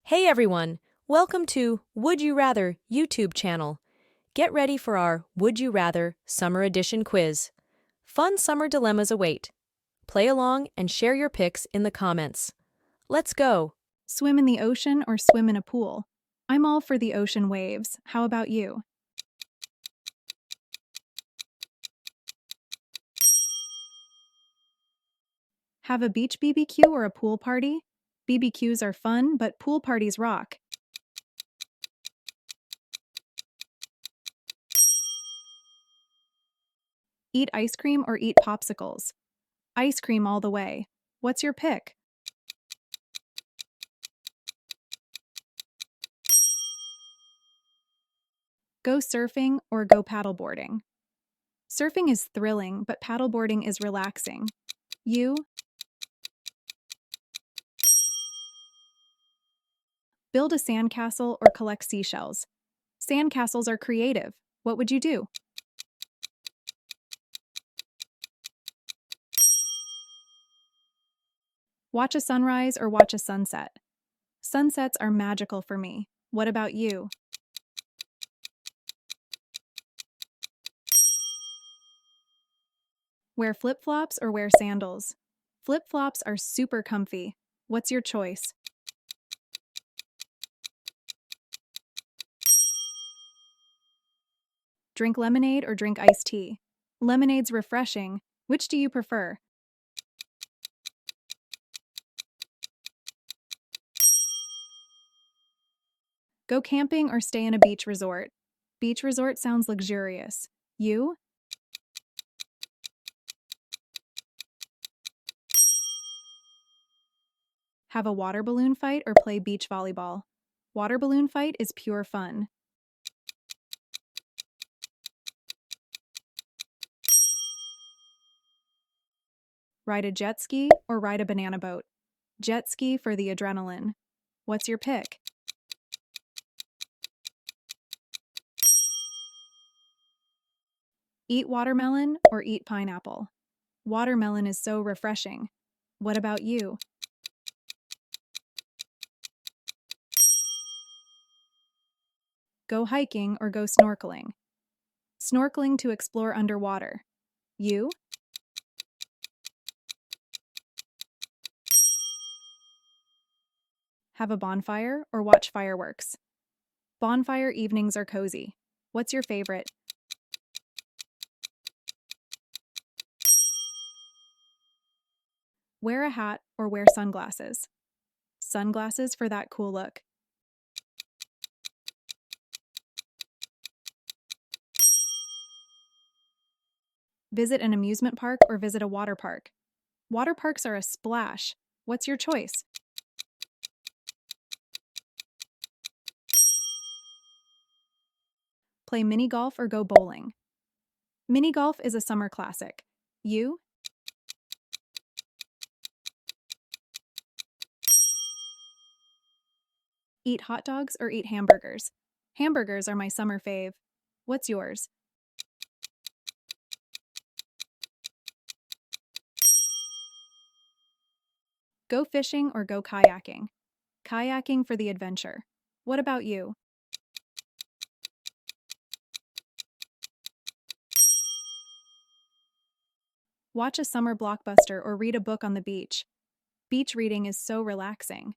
Hey everyone, welcome to Would You Rather YouTube channel. Get ready for our Would You Rather Summer Edition quiz. Fun summer dilemmas await. Play along and share your picks in the comments. Let's go. Swim in the ocean or swim in a pool? I'm all for the ocean waves. How about you? Have a beach BBQ or a pool party? BBQs are fun, but pool parties rock. Eat ice cream or eat popsicles? Ice cream all the way. What's your pick? Go surfing or go paddleboarding? Surfing is thrilling, but paddleboarding is relaxing. You? Build a sandcastle or collect seashells? Sandcastles are creative. What would you do? Watch a sunrise or watch a sunset? Sunsets are magical for me. What about you? Wear flip-flops or wear sandals? Flip-flops are super comfy. What's your choice? Drink lemonade or drink iced tea? Lemonade's refreshing. Which do you prefer? Go camping or stay in a beach resort? Beach resort sounds luxurious. You? Have a water balloon fight or play beach volleyball? Water balloon fight is pure fun. Ride a jet ski or ride a banana boat? Jet ski for the adrenaline. What's your pick? Eat watermelon or eat pineapple? Watermelon is so refreshing. What about you? Go hiking or go snorkeling? Snorkeling to explore underwater. You? Have a bonfire or watch fireworks? Bonfire evenings are cozy. What's your favorite? Wear a hat or wear sunglasses? Sunglasses for that cool look. Visit an amusement park or visit a water park? Water parks are a splash. What's your choice? Play mini golf or go bowling? Mini golf is a summer classic. You? Eat hot dogs or eat hamburgers? Hamburgers are my summer fave. What's yours? Go fishing or go kayaking? Kayaking for the adventure. What about you? Watch a summer blockbuster or read a book on the beach. Beach reading is so relaxing.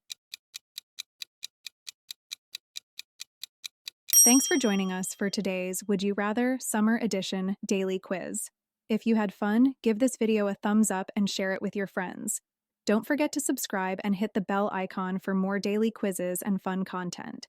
Thanks for joining us for today's Would You Rather Summer Edition Daily Quiz. If you had fun, give this video a thumbs up and share it with your friends. Don't forget to subscribe and hit the bell icon for more daily quizzes and fun content.